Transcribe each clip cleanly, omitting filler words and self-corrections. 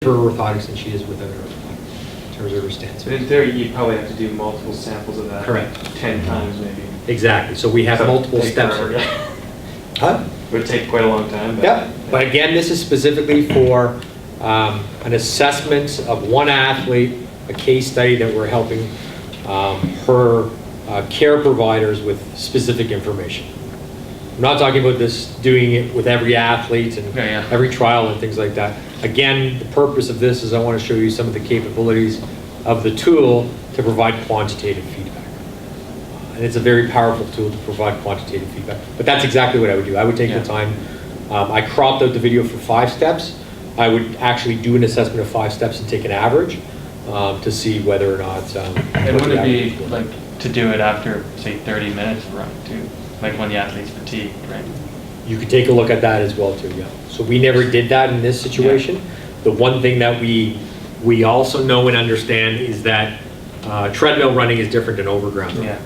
her orthotics than she is without her orthotics in terms of her stance. So in theory, you probably have to do multiple samples of that. Correct. 10 times maybe. Exactly. So we have multiple steps. Huh? It would take quite a long time. But Yeah. But again, this is specifically for an assessment of one athlete, a case study that we're helping her care providers with specific information. I'm not talking about this, doing it with every athlete and every trial and things like that. Again, the purpose of this is I want to show you some of the capabilities of the tool to provide quantitative feedback. And it's a very powerful tool to provide quantitative feedback. But that's exactly what I would do. I would take the time. I cropped out the video for 5 steps. I would actually do an assessment of 5 steps and take an average to see whether or not. And would it be like to do it after, say, 30 minutes of run too? Like when the athlete's fatigued, right? You could take a look at that as well too, yeah. So we never did that in this situation. Yeah. The one thing that we also know and understand is that treadmill running is different than overground running. Yeah.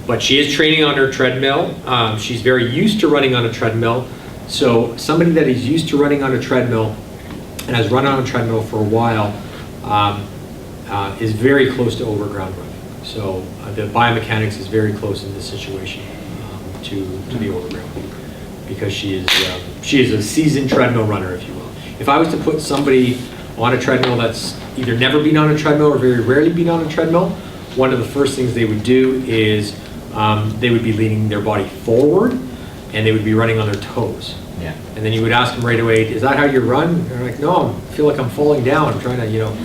But she is training on her treadmill. She's very used to running on a treadmill. So somebody that is used to running on a treadmill and has run on a treadmill for a while is very close to overground running. So the biomechanics is very close in this situation to the overground, because she is a seasoned treadmill runner, if you will. If I was to put somebody on a treadmill that's either never been on a treadmill or very rarely been on a treadmill, one of the first things they would do is they would be leaning their body forward and they would be running on their toes. Yeah. And then you would ask them right away, is that how you run? And they're like, no, I feel like I'm falling down. I'm trying to,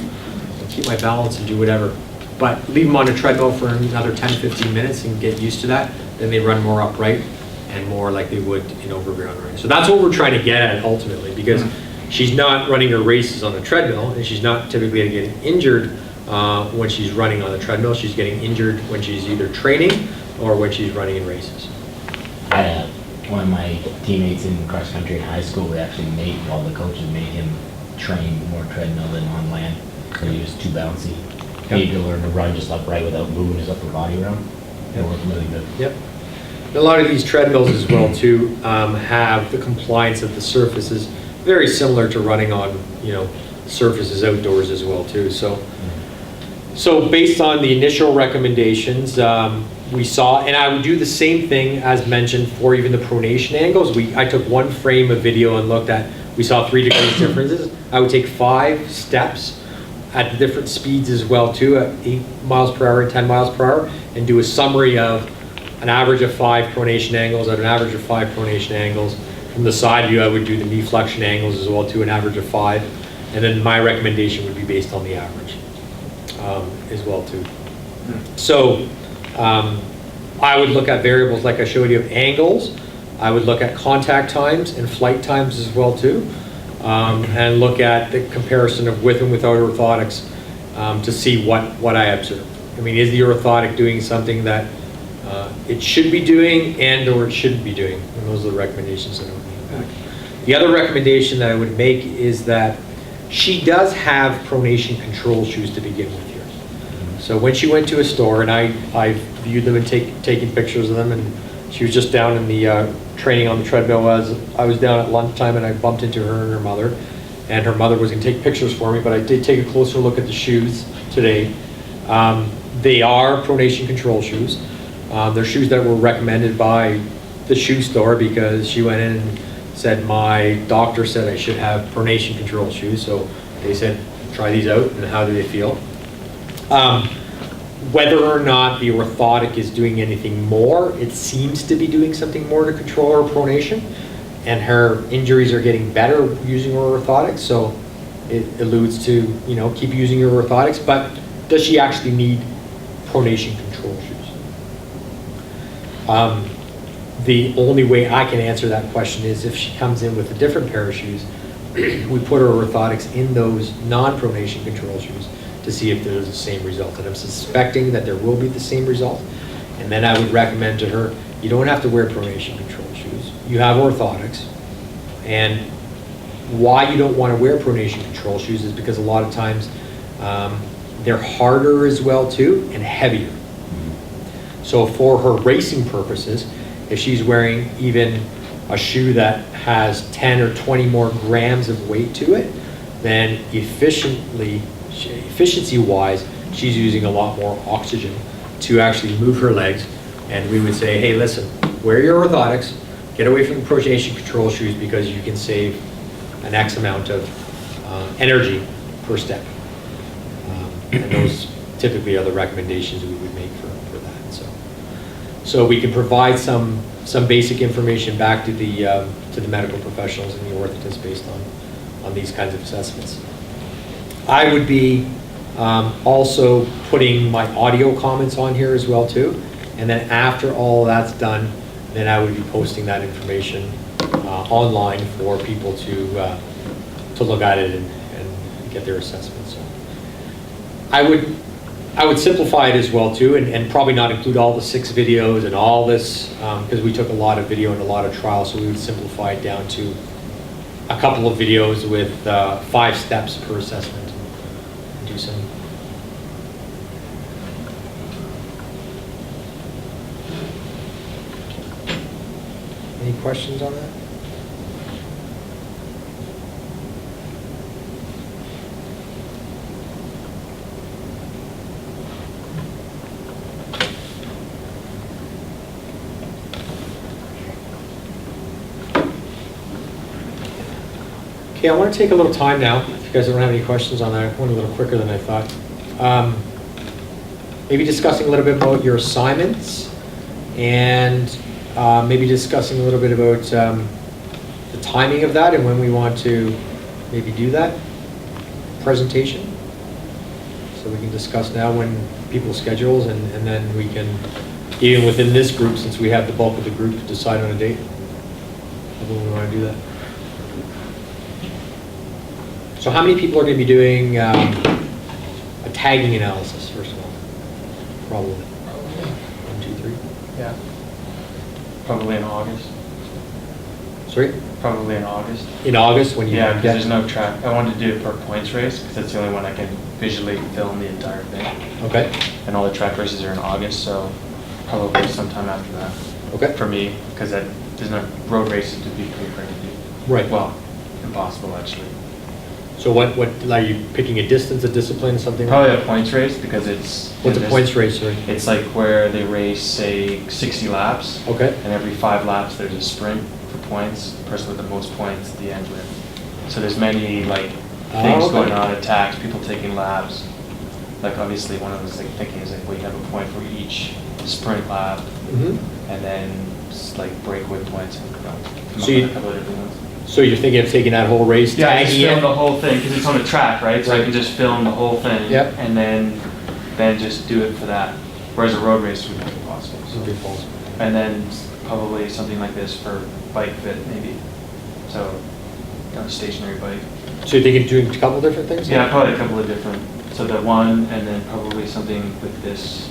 keep my balance and do whatever. But leave them on a treadmill for another 10, 15 minutes and get used to that. Then they run more upright and more like they would in overground running. So that's what we're trying to get at ultimately, because she's not running her races on a treadmill, and she's not typically getting injured when she's running on the treadmill. She's getting injured when she's either training or when she's running in races. I had one of my teammates in cross country in high school. We actually all the coaches made him train more treadmill than on land. So he was too bouncy. He needed to learn to run just upright without moving his upper body around. It worked really good. Yep. A lot of these treadmills as well too have the compliance of the surfaces very similar to running on surfaces outdoors as well too. So based on the initial recommendations we saw, and I would do the same thing as mentioned for even the pronation angles. I took one frame of video and looked at, we saw 3 degrees differences. I would take 5 steps at different speeds as well too, at 8 miles per hour and 10 miles per hour, and do a summary of an average of 5 pronation angles at an average of 5 pronation angles. From the side view, I would do the knee flexion angles as well too, an average of 5. And then my recommendation would be based on the average as well too. So I would look at variables like I showed you of angles. I would look at contact times and flight times as well too. And look at the comparison of with and without orthotics to see what I observed. I mean, is the orthotic doing something that it should be doing or it shouldn't be doing? And those are the recommendations that I would make back. The other recommendation that I would make is that she does have pronation control shoes to begin with here. So when she went to a store, and I viewed them and taking pictures of them, and she was just down in the training on the treadmill as I was down at lunchtime, and I bumped into her and her mother, and her mother was going to take pictures for me, but I did take a closer look at the shoes today. They are pronation control shoes. They're shoes that were recommended by the shoe store because she went in and said, my doctor said I should have pronation control shoes, so they said, try these out, and how do they feel? Whether or not the orthotic is doing anything more, it seems to be doing something more to control her pronation, and her injuries are getting better using her orthotics, so it alludes to, keep using your orthotics, but does she actually need pronation control shoes? The only way I can answer that question is if she comes in with a different pair of shoes, we put her orthotics in those non-pronation control shoes to see if there's the same result. And I'm suspecting that there will be the same result. And then I would recommend to her, you don't have to wear pronation control shoes. You have orthotics. And why you don't want to wear pronation control shoes is because a lot of times they're harder as well too and heavier. So for her racing purposes, if she's wearing even a shoe that has 10 or 20 more grams of weight to it, then efficiency-wise, she's using a lot more oxygen to actually move her legs. And we would say, hey, listen, wear your orthotics, get away from the protonation control shoes because you can save an X amount of energy per step. And those typically are the recommendations we would make for that. So we can provide some basic information back to the medical professionals and the orthotists based on these kinds of assessments. I would be also putting my audio comments on here as well too. And then after all that's done, then I would be posting that information online for people to look at it and get their assessments. So I would simplify it as well too, and probably not include all the 6 videos and all this, because we took a lot of video and a lot of trials, so we would simplify it down to a couple of videos with 5 steps per assessment and do some. Any questions on that? Okay, I want to take a little time now. If you guys don't have any questions on that, I went a little quicker than I thought. Maybe discussing a little bit about your assignments, and maybe discussing a little bit about the timing of that and when we want to maybe do that presentation. So we can discuss now when people's schedules, and then we can, even within this group, since we have the bulk of the group, decide on a date when we want to do that. So how many people are going to be doing a tagging analysis, first of all? Probably. 1, 2, 3. Yeah. Probably in August. Sorry? Probably in August. In August when you Yeah, because get... there's no track. I wanted to do it per points race because that's the only one I can visually film the entire thing. Okay. And all the track races are in August, so probably sometime after that. Okay. For me, because there's no road races to be pretty hard to do. Right. Well, impossible actually. So what are you picking, a distance, a discipline, something? Probably like a points race because it's... What's a points race, sorry? It's like where they race, say, 60 laps. Okay. And every 5 laps there's a sprint for points. The person with the most points at the end wins. So there's many like things okay. going on, attacks, people taking laps. Like obviously one of those like thinking is like, well, you have a point for each sprint lap, and then just, like breakaway points. And, come So up with a couple of different ones. So you're thinking of taking that whole race, Yeah, I just tagging film it? the whole thing because it's on a track, right? So Right. I can just film the whole thing, Yep. and then just do it for that. Whereas a road race would be impossible. Would be false. And then probably something like this for bike fit, maybe. So, a stationary bike. So you're thinking of doing a couple different things? Yeah, probably a couple of different. So the one, and then probably something with this,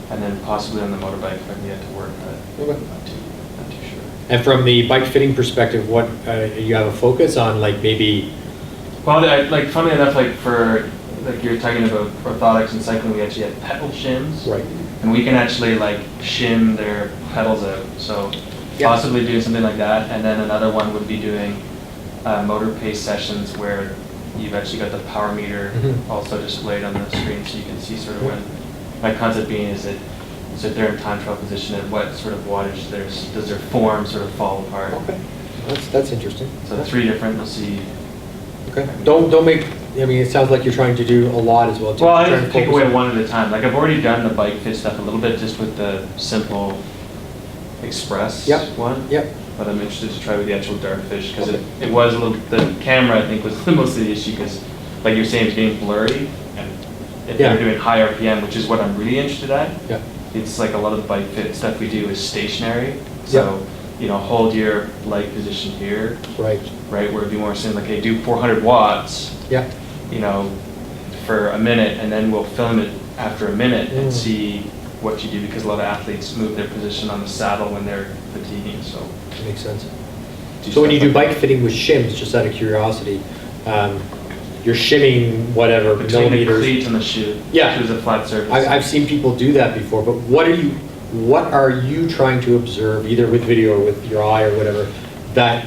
and then possibly on the motorbike if I can get to work, but Okay. not too sure. And from the bike fitting perspective, what you have a focus on, like maybe? Well, like funnily enough, like for like you're talking about orthotics and cycling, we actually have pedal shims, Right. and we can actually like shim their pedals out. So Yeah. possibly doing something like that, and then another one would be doing motor pace sessions where you've actually got the power meter also displayed on the screen, so you can see sort of when. My concept being is that so if they're in time trial position, at what sort of wattage does their form sort of fall apart? Okay, that's interesting. So 3 different. We'll see. Okay. Don't make. I mean, it sounds like you're trying to do a lot as well. Too. Well, I Trying just to take focus away on- one at a time. Like I've already done the bike fit stuff a little bit just with the simple express Yep. one. Yep. But I'm interested to try with the actual dartfish because Okay. it was a little, the camera I think was most of the issue because like you're saying it's getting blurry, and if Yeah. they're doing high RPM, which is what I'm really interested at, Yeah. it's like a lot of the bike fit stuff we do is stationary. So, you know, hold your light position here, Right. right, where it'd be more saying like, hey, do 400 watts, Yeah. you know, for a minute, and then we'll film it after a minute and Mm. see what you do, because a lot of athletes move their position on the saddle when they're fatiguing, so. Makes sense. do So when you stuff do like bike fitting with shims, just out of curiosity, you're shimming whatever that. Between the millimeters. cleat and the shoe. Yeah. Which is a flat surface. I've seen people do that before, but what are you trying to observe, either with video or with your eye or whatever,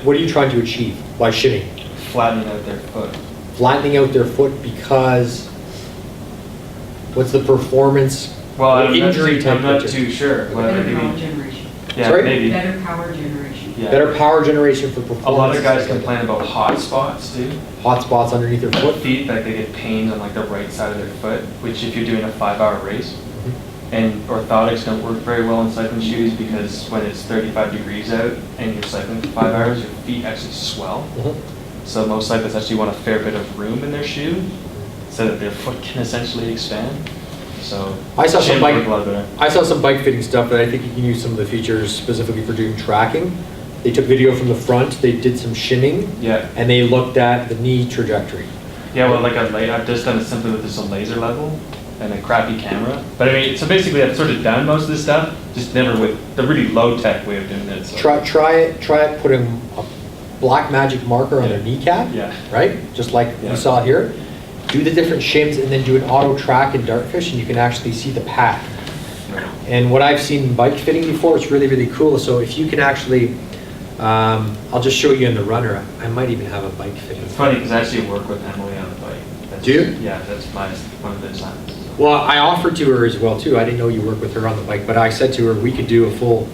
what are you trying to achieve by shimming? Flattening out their foot. flattening out their foot because, what's the performance? Well, or I'm not purchase? too sure. Whether Better power maybe, generation. yeah, Sorry? maybe. Better power generation. Yeah. Better power generation for performance. A lot of guys complain about hot spots too. Hot spots underneath their foot. Feet, like they get pains on like the right side of their foot, which if you're doing a 5-hour race, and orthotics don't work very well in cycling shoes because when it's 35 degrees out and you're cycling for 5 hours, your feet actually swell. So most cyclists actually want a fair bit of room in their shoe so that their foot can essentially expand. So I saw some shim bike- work a lot better. I saw some bike fitting stuff that I think you can use some of the features specifically for doing tracking. They took video from the front, they did some shimming, Yeah, and they looked at the knee trajectory. yeah. Well, like I've just done it simply with just a laser level and a crappy camera. But I mean, so basically, I've sort of done most of this stuff, just never with the really low tech way of doing it. So. Try it putting a black magic marker on their kneecap, Yeah. right? Just like Yeah. you saw here. Do the different shims and then do an auto track in Dartfish and you can actually see the path. And what I've seen in bike fitting before, it's really, really cool. So if you can actually, I'll just show you in the runner. I might even have a bike fitting. It's funny because I actually work with Emily on the bike. That's, Do you? Yeah, that's one of the designs. Well, I offered to her as well too. I didn't know you work with her on the bike, but I said to her we could do a full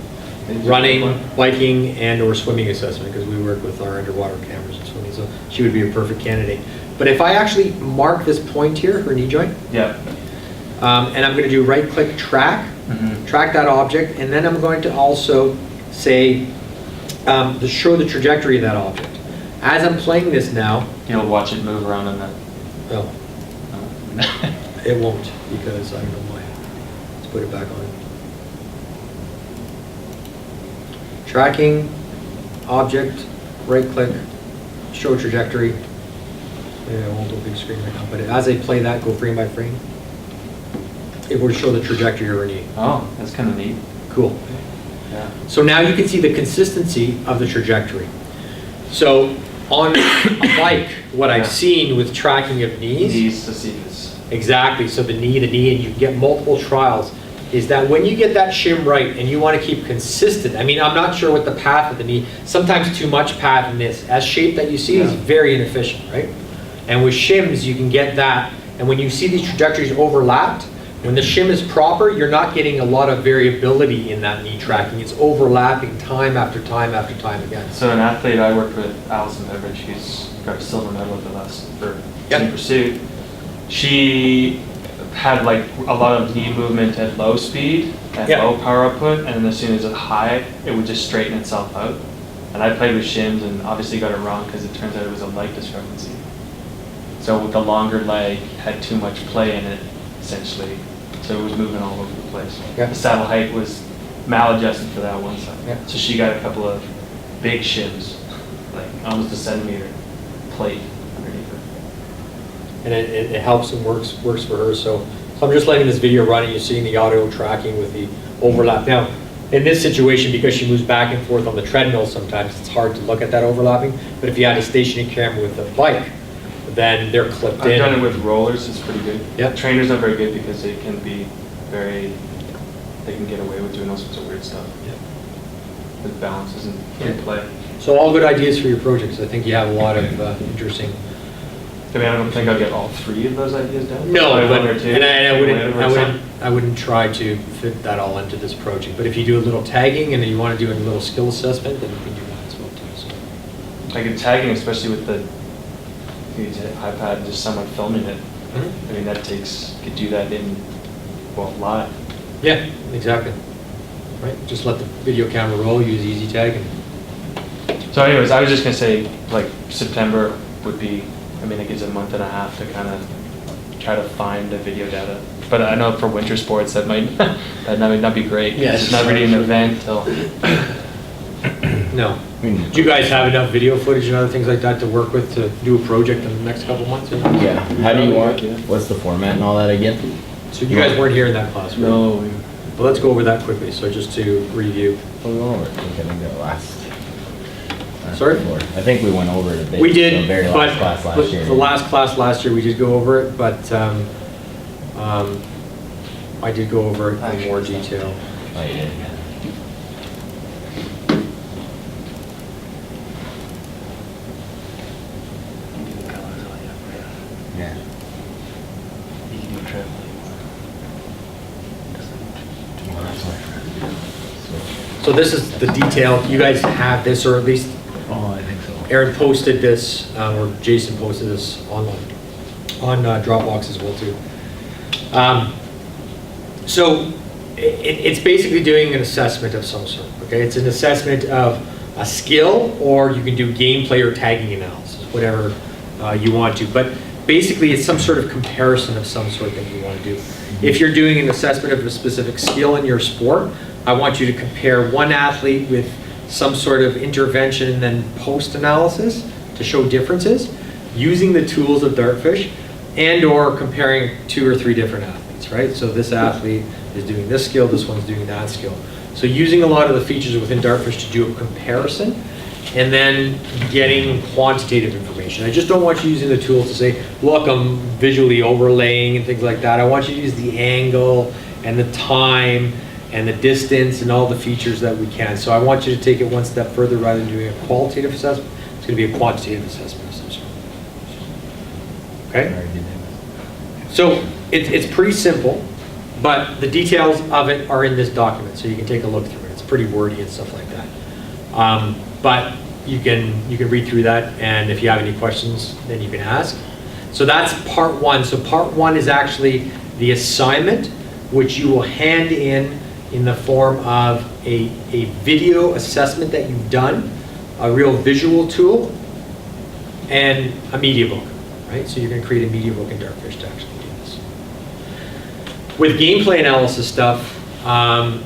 running, biking, and or swimming assessment because we work with our underwater cameras and swimming. So she would be a perfect candidate. But if I actually mark this point here, her knee joint, Yeah. and I'm going to do right-click track, track that object, and then I'm going to also say to show the trajectory of that object. As I'm playing this now, You'll watch it move around in that. oh, it won't because I don't know why. Let's put it back on. Tracking, object, right-click, show trajectory. Maybe I won't go big screen right now, but as I play that, go frame by frame, it will show the trajectory of her knee. Oh, that's kind of neat. Cool. Yeah. So now you can see the consistency of the trajectory. So on a bike, what I've Yeah. seen with tracking of knees, Needs to see this. exactly, so the knee, and you can get multiple trials, is that when you get that shim right and you want to keep consistent, I mean, I'm not sure what the path of the knee, sometimes too much path in this, as shape that you see is Yeah. very inefficient, right? And with shims, you can get that, and when you see these trajectories overlapped, when the shim is proper, you're not getting a lot of variability in that knee tracking. It's overlapping time after time after time again. So an athlete I worked with, Allison Beveridge, who's got a silver medal at the last for Yep. Team Pursuit. She had like a lot of knee movement at low speed and Yeah. low power output, and then as soon as it high, it would just straighten itself out. And I played with shims and obviously got it wrong because it turns out it was a leg discrepancy. So with the longer leg had too much play in it, essentially. So it was moving all over the place. Yeah. The saddle height was maladjusted for that one side. Yeah. So she got a couple of big shims, like almost a centimeter plate underneath her. And it helps and works for her. So I'm just letting this video run and you're seeing the auto tracking with the overlap. Now, in this situation, because she moves back and forth on the treadmill sometimes, it's hard to look at that overlapping. But if you had a stationary camera with a bike, then they're clipped in. I've done it with rollers, it's pretty good. Yep. Trainers not very good because they can be they can get away with doing all sorts of weird stuff. Yep. With balances and in play. So all good ideas for your projects. I think you have a lot of interesting. I mean, I don't think I'll get all 3 of those ideas done. No, Probably but one or two. and I Whatever it's on. wouldn't try to fit that all into this project. But if you do a little tagging and then you want to do a little skill assessment, then you can do that as well too. So. Like in tagging, especially with the iPad, just someone filming it. I mean, that could do that in, well, live. Yeah, exactly. Right. Just let the video camera roll. Use Easy Tag and. So anyways, I was just gonna say, like, September would be, I mean, it gives a month and a half to kind of try to find the video data. But I know for winter sports, that might not be great. Yeah, It's not really an event till, No. I mean, Do you guys have enough video footage and other things like that to work with to do a project in the next couple months? Or not? yeah, how do you want, Yeah. what's the format and all that again? So you guys weren't here in that class, right? no, Well, let's go over that quickly. So just to review. We went over it, I think that last. Sorry? before. I think we went over it a bit. We did, the very but last class last year. the last class last year, we did go over it, but I did go over it in more detail. Oh, you did. Yeah. You can do a treadmill. Well, that's what I tried to do. So this is the detail. You guys have this, or at least Oh, I think so. Aaron posted this, or Jason posted this online, on Dropbox as well too. So it's basically doing an assessment of some sort, okay? It's an assessment of a skill, or you can do gameplay or tagging analysis, whatever you want to. But basically it's some sort of comparison of some sort that you want to do. If you're doing an assessment of a specific skill in your sport, I want you to compare one athlete with some sort of intervention and then post-analysis to show differences using the tools of Dartfish, and or comparing 2 or 3 different athletes, right? So this athlete is doing this skill, this one's doing that skill. So using a lot of the features within Dartfish to do a comparison, and then getting quantitative information. I just don't want you using the tools to say, look, I'm visually overlaying and things like that. I want you to use the angle and the time and the distance and all the features that we can. So I want you to take it one step further. Rather than doing a qualitative assessment, it's going to be a quantitative assessment of some sort. Okay? So it's pretty simple, but the details of it are in this document, so you can take a look through it. It's pretty wordy and stuff like that. But you can read through that, and if you have any questions, then you can ask. So that's part 1. So part 1 is actually the assignment, which you will hand in the form of a video assessment that you've done, a real visual tool, and a media book, right? So you're going to create a media book in Dartfish to actually do this. With gameplay analysis stuff,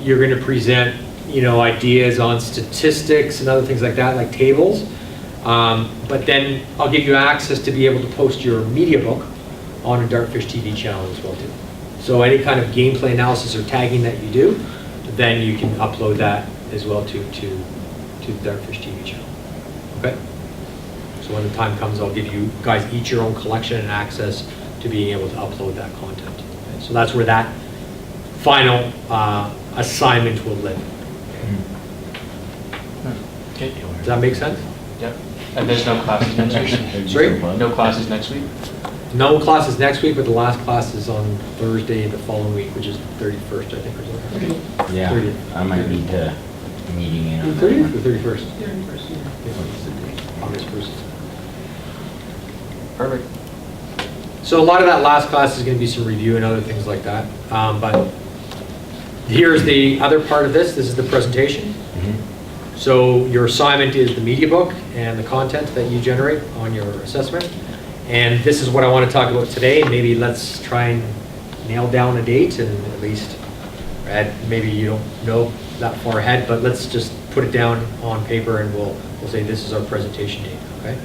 you're going to present, ideas on statistics and other things like that, like tables. But then I'll give you access to be able to post your media book on a Dartfish TV channel as well too. So any kind of gameplay analysis or tagging that you do, then you can upload that as well to the Dartfish TV channel. Okay? So when the time comes, I'll give you guys each your own collection and access to being able to upload that content. Okay? So that's where that final assignment will live. Okay. Does that make sense? Yep. And there's no classes next week? Sorry? No classes next week? No classes next week, but the last class is on Thursday the following week, which is 31st, I think, or something. Yeah, 30th. I might need to meeting in. on 30th that or 31st? one. What's the date? August 1st. Perfect. So a lot of that last class is going to be some review and other things like that. But here's the other part of this. This is the presentation. So your assignment is the media book and the content that you generate on your assessment. And this is what I want to talk about today. Maybe let's try and nail down a date, and at least, maybe you don't know that far ahead, but let's just put it down on paper and we'll say this is our presentation date, okay?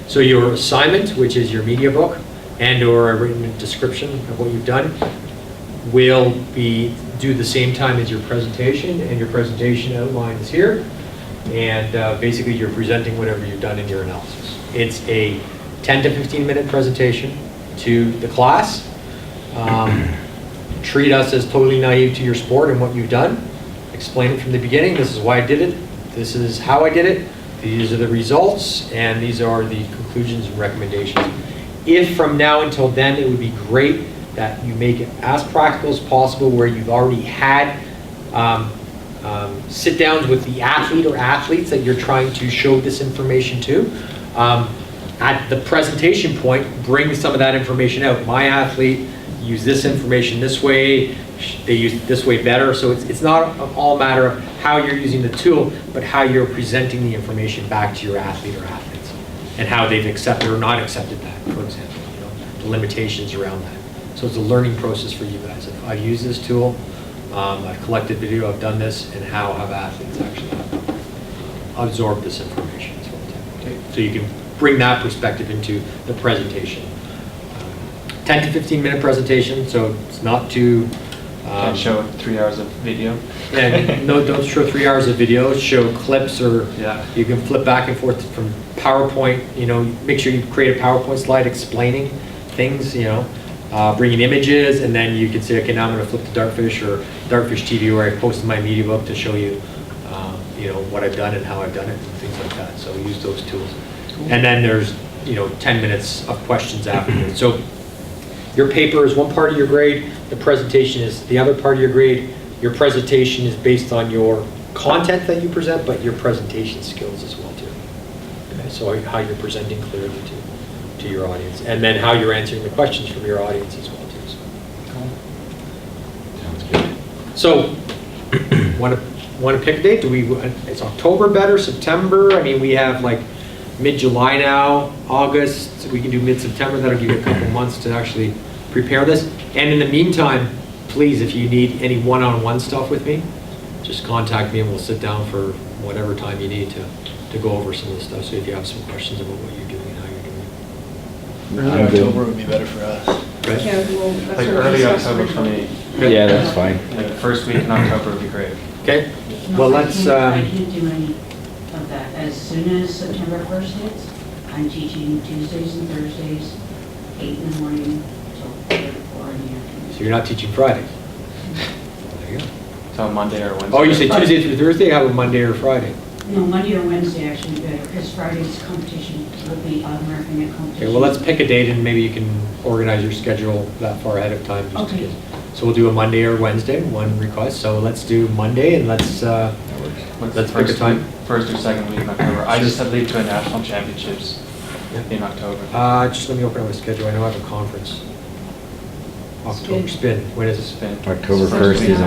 So your assignment, which is your media book and or a written description of what you've done, will be due the same time as your presentation, and your presentation outline is here. And basically you're presenting whatever you've done in your analysis. It's a 10 to 15 minute presentation to the class. Treat us as totally naive to your sport and what you've done. Explain it from the beginning. This is why I did it. This is how I did it. These are the results, and these are the conclusions and recommendations. If from now until then, it would be great that you make it as practical as possible, where you've already had sit downs with the athlete or athletes that you're trying to show this information to. At the presentation point, bring some of that information out. My athlete used this information this way, they used it this way better. So it's not all a matter of how you're using the tool, but how you're presenting the information back to your athlete or athletes, and how they've accepted or not accepted that, for example, the limitations around that. So it's a learning process for you guys. If I use this tool, I've collected video, I've done this, and how have athletes actually absorbed this information as well too. Okay? So you can bring that perspective into the presentation. 10 to 15 minute presentation, so it's not too... Can't show 3 hours of video. And no, don't show 3 hours of video, show clips, or Yeah. you can flip back and forth from PowerPoint, make sure you create a PowerPoint slide explaining things, bringing images, and then you can say, okay, now I'm going to flip to Dartfish or Dartfish TV, where I posted my media book to show you, what I've done and how I've done it and things like that. So use those tools. And then there's, 10 minutes of questions afterwards. So your paper is one part of your grade, the presentation is the other part of your grade. Your presentation is based on your content that you present, but your presentation skills as well too. Okay, so how you're presenting clearly to your audience, and then how you're answering the questions from your audience as well too. Sounds good. So, want to pick a date? Is October better, September? I mean, we have like mid-July now, August, we can do mid-September. That'll give you a couple months to actually prepare this. And in the meantime, please, if you need any one-on-one stuff with me, just contact me and we'll sit down for whatever time you need to go over some of the stuff. So if you have some questions about what you're doing and how you're doing it. Early I'm good. October would be better for us. Okay? Yeah, well, that's Like what we early discussed October for originally. me. Yeah, that's fine. Like the first week in October would be great. Okay? No, Well, I let's, can't do any of that. As soon as September 1st hits, I'm teaching Tuesdays and Thursdays, 8 in the morning till 4 in the afternoon. so you're not teaching Fridays? There you go. So Monday or Wednesday. Oh, you say Tuesday through Thursday, how about Monday or Friday? No, Monday or Wednesday actually would be better, because Friday's competition will be American Net competition. Okay, well, let's pick a date and maybe you can organize your schedule that far ahead of time. just to Okay. get- So we'll do a Monday or Wednesday, one request. So let's do Monday and let's What's the let's pick a first time. week- First or second week in October. I just have leave to a national championships Yeah. in October. Just let me open up my schedule. I know I have a conference. October Spin. spin. When is it? Spin. October First 1st week. is